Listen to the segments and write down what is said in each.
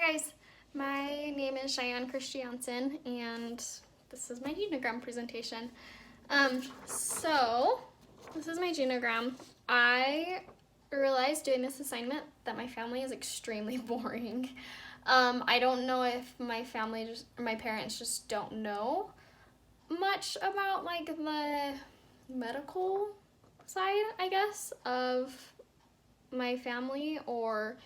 Hi guys, my name is Cheyenne Christiansen and this is my genogram presentation. So this is my genogram. I realized doing this assignment that my family is extremely boring. I don't know if my parents just don't know much about like the medical side, I guess, of my family, or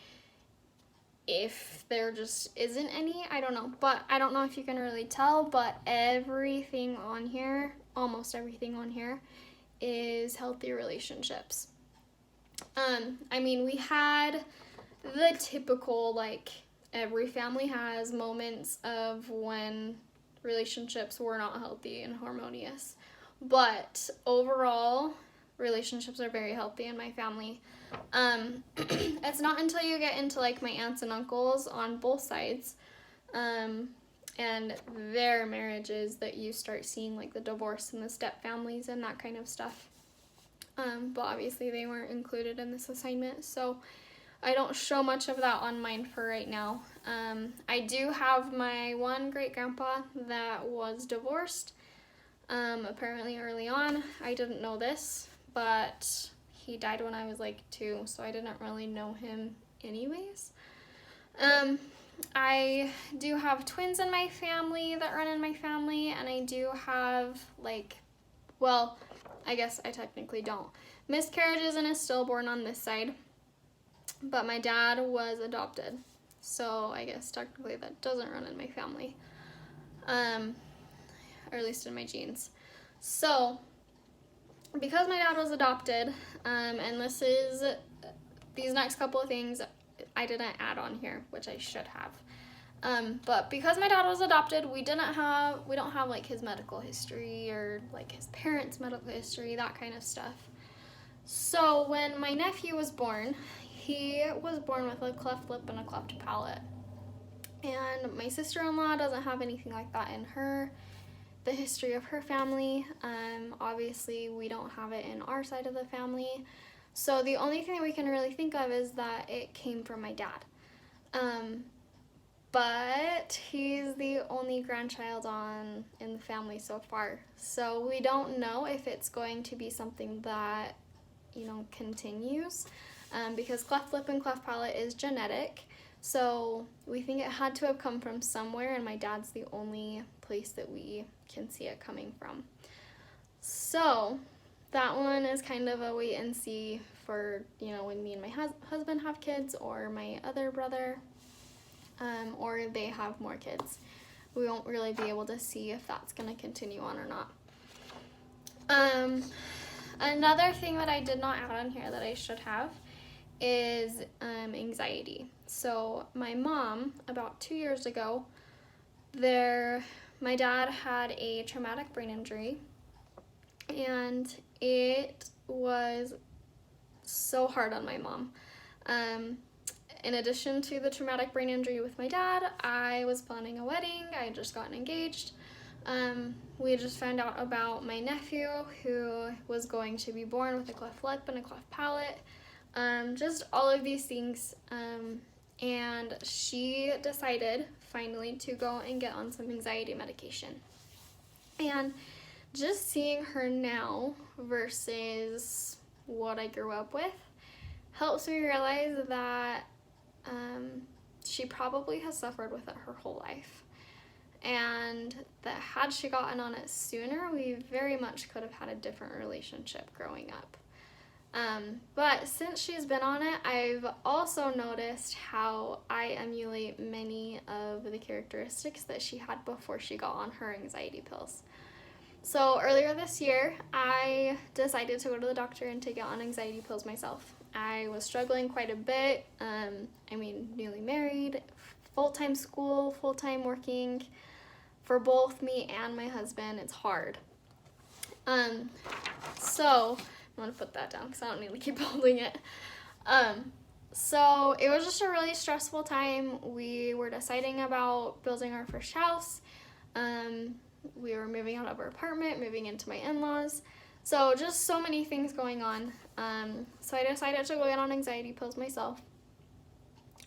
if there just isn't any, I don't know. But I don't know if you can really tell, but everything on here, almost everything on here, is healthy relationships. We had the typical, like, every family has moments of when relationships were not healthy and harmonious. But overall, relationships are very healthy in my family. It's not until you get into like my aunts and uncles on both sides, and their marriages, that you start seeing like the divorce and the step families and that kind of stuff. But obviously they weren't included in this assignment, so I don't show much of that on mine for right now. I do have my one great grandpa that was divorced, apparently early on. I didn't know this, but he died when I was like 2, so I didn't really know him anyways. I do have twins in my family that run in my family, and I do have I guess I technically don't. Miscarriages and a stillborn on this side, but my dad was adopted, so I guess technically that doesn't run in my family, or at least in my genes. So because my dad was adopted, and these next couple of things I didn't add on here, which I should have. But because my dad was adopted, we don't have like his medical history or like his parents' medical history, that kind of stuff. So when my nephew was born, he was born with a cleft lip and a cleft palate. And my sister-in-law doesn't have anything like that in the history of her family. Obviously we don't have it in our side of the family. So the only thing that we can really think of is that it came from my dad. But he's the only grandchild in the family so far. So we don't know if it's going to be something that, continues, because cleft lip and cleft palate is genetic. So we think it had to have come from somewhere, and my dad's the only place that we can see it coming from. So that one is kind of a wait and see for, when me and my husband have kids, or my other brother, or they have more kids. We won't really be able to see if that's going to continue on or not. Another thing that I did not add on here that I should have is anxiety. So my mom, about 2 years ago, my dad had a traumatic brain injury, and it was so hard on my mom. In addition to the traumatic brain injury with my dad, I was planning a wedding. I had just gotten engaged. We just found out about my nephew, who was going to be born with a cleft lip and a cleft palate. Just all of these things. And she decided finally to go and get on some anxiety medication. And just seeing her now versus what I grew up with helps me realize that she probably has suffered with it her whole life. And that had she gotten on it sooner, we very much could have had a different relationship growing up. But since she's been on it, I've also noticed how I emulate many of the characteristics that she had before she got on her anxiety pills. So earlier this year, I decided to go to the doctor and to get on anxiety pills myself. I was struggling quite a bit. Newly married, full-time school, full-time working. For both me and my husband, it's hard. So I'm gonna put that down because I don't need to keep holding it. So it was just a really stressful time. We were deciding about building our first house. We were moving out of our apartment, moving into my in-laws. So just so many things going on. So I decided to go get on anxiety pills myself.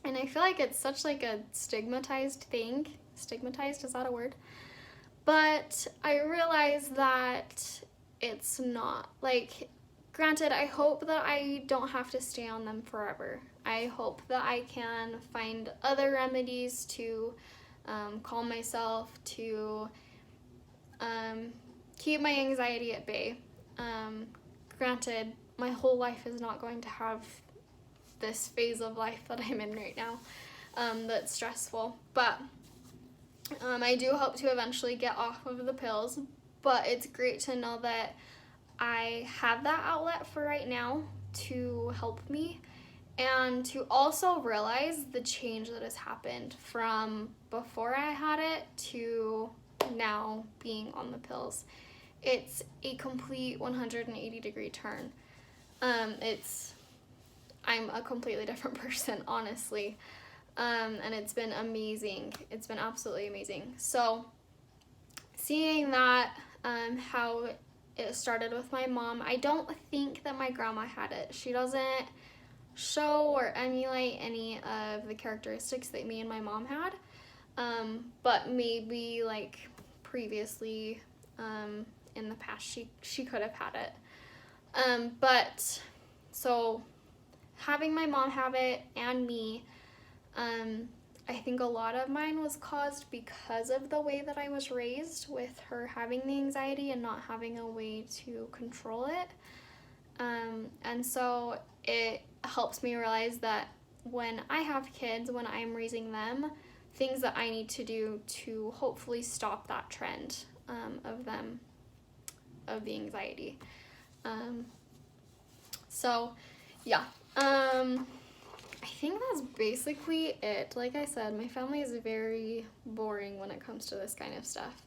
And I feel like it's such like a stigmatized thing. Stigmatized, is that a word? But I realize that it's not. Like, granted, I hope that I don't have to stay on them forever. I hope that I can find other remedies to calm myself, to keep my anxiety at bay. Granted, my whole life is not going to have this phase of life that I'm in right now that's stressful. But I do hope to eventually get off of the pills. But it's great to know that I have that outlet for right now to help me, and to also realize the change that has happened from before I had it to now being on the pills. It's a complete 180-degree turn. I'm a completely different person, honestly. And it's been amazing. It's been absolutely amazing. So seeing that, how it started with my mom, I don't think that my grandma had it. She doesn't show or emulate any of the characteristics that me and my mom had. But maybe like previously, in the past, she could have had it. But so having my mom have it and me, I think a lot of mine was caused because of the way that I was raised, with her having the anxiety and not having a way to control it. And so it helps me realize that when I have kids, when I'm raising them, things that I need to do to hopefully stop that trend of the anxiety. So yeah, I think that's basically it. Like I said, my family is very boring when it comes to this kind of stuff.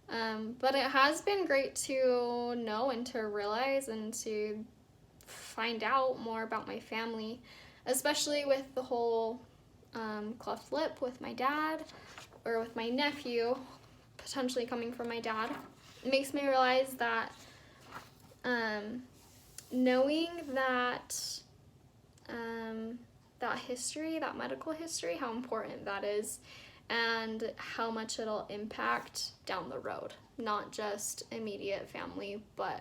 But it has been great to know and to realize and to find out more about my family, especially with the whole cleft lip with my dad, or with my nephew potentially coming from my dad. It makes me realize that knowing that that history, that medical history, how important that is, and how much it'll impact down the road. Not just immediate family, but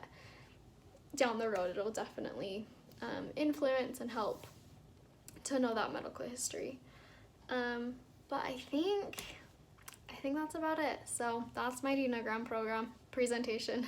down the road it'll definitely influence and help to know that medical history. But I think that's about it. So that's my Genogram program presentation.